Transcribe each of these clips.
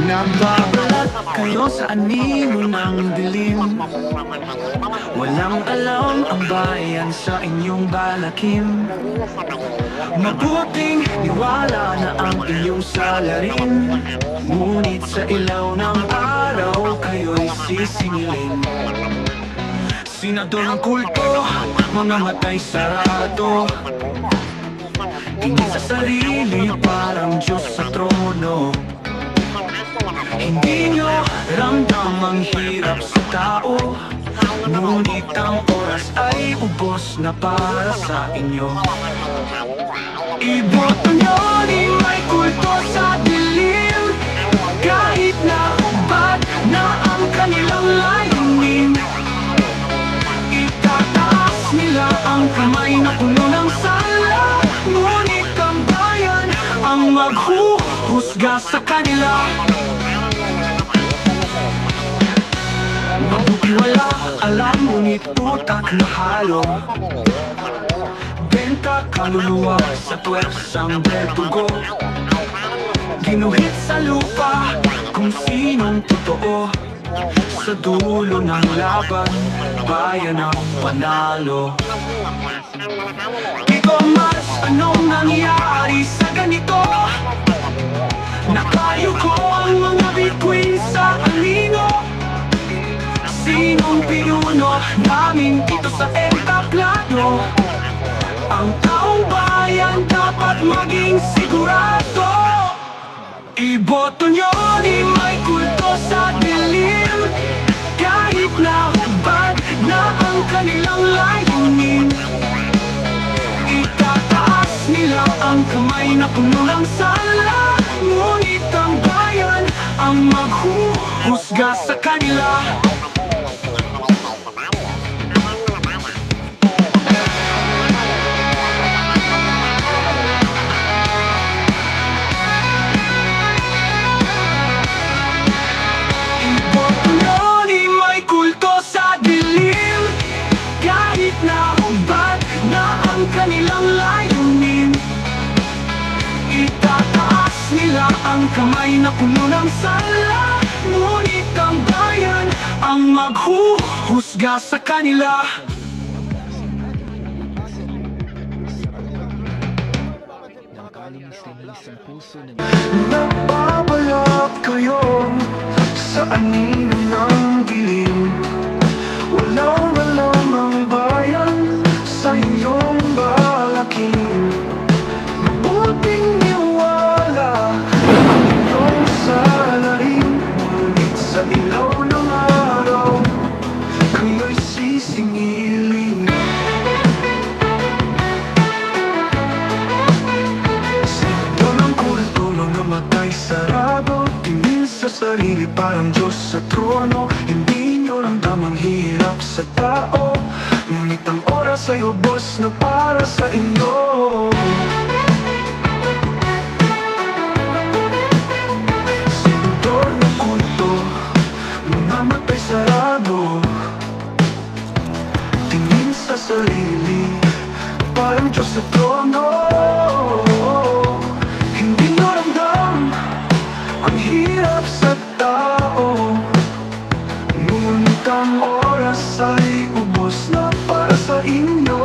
Nagbabalat kayo sa anino ng dilim. Walang alam ang bayan sa inyong balakin. Mabuting niwala na ang iyong salarin, ngunit sa ilaw ng araw kayo'y sisingilin. Senador ng kulto, mga matay sarado, hindi sa sarili, parang Diyos sa trono. Hindi nyo ramdam ang hirap sa tao, ngunit ang oras ay ubos na para sa inyo. Iboto nyo ni may kulto sa dilim, kahit na hubad na ang kanilang layunin. Itataas nila ang kamay na puno ng sala, ngunit ang bayan ang maghuhusga sa kanila. Wala alam, ngunit utak na halo, benta kaluluwa sa pwersang bertugo. Ginuhit sa lupa kung sinong totoo, sa dulo ng laban, bayan ang panalo. Ito mas anong nangyari sa ganito? Nakayuko ang mga bituin sa anino. Sinong pinuno namin dito sa entablado? Ang taong bayan dapat maging sigurado. Iboto nyo ni may kulto sa dilim, kahit na hubad na ang kanilang layunin. Itataas nila ang kamay na puno ng sala, ngunit ang bayan ang maghuhusga sa kanila. Kanilang layunin, itataas nila ang kamay na puno ng sala, ngunit ang bayan ang maghuhusga sa kanila. Nagbabalak kayo sa anino ng dilim. Walang alam ang bayan sa inyong balakin. Mabuting niwala ang inyong salarin, ngunit sa ilaw ng araw kayo'y sisingilin. Senador ng kulto, mga matay sarado, tingin sa sarili parang Diyos sa trono. Hindi nyo ramdam ang hirap sa tao, ngunit ang oras ay ubos na para sa inyo. Senador ng kulto, mga matay sarado, tingin sa sarili, parang Diyos sa trono. Hindi nyo ramdam ang hirap sa tao, ngunit ang oras ay ubos na para sa inyo.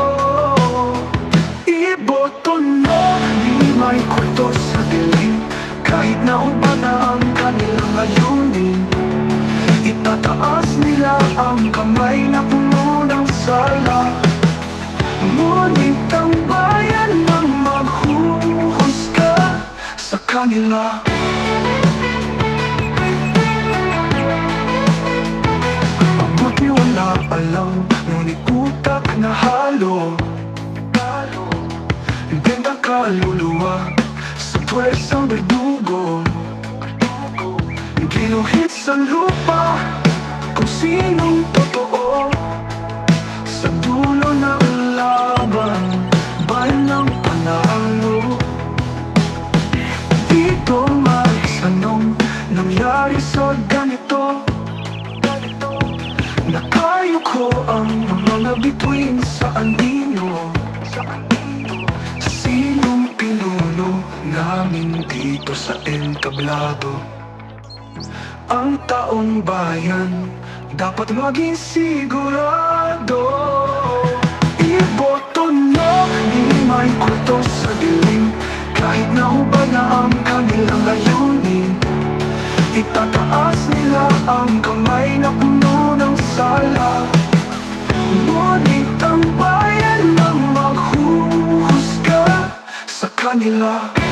Iboto nyo ni may kulto sa dilim, kahit na hubad na ang kanilang layunin. Itataas nila ang kamay na puno ng sala, ngunit ang bayan ang maghuhusga sa kanila. Mabuti wala alam, ngunit utak na halo, benta kaluluwa sa pwersang berdugo. Ginuhit sa lupa kung sinong totoo, sa dulo ng laban, bayan ng panalo. Dito anong nangyari sa ganito? Nakayuko ang mga bituin sa anino. sa entablado. Ang taong bayan dapat maging sigurado. Iboto nyo, di may kulto sa dilim. Kahit na hubad na ang kanilang layunin, itataas nila ang kamay na puno ng sala. Ngunit ang bayan ang maghuhusga sa kanila.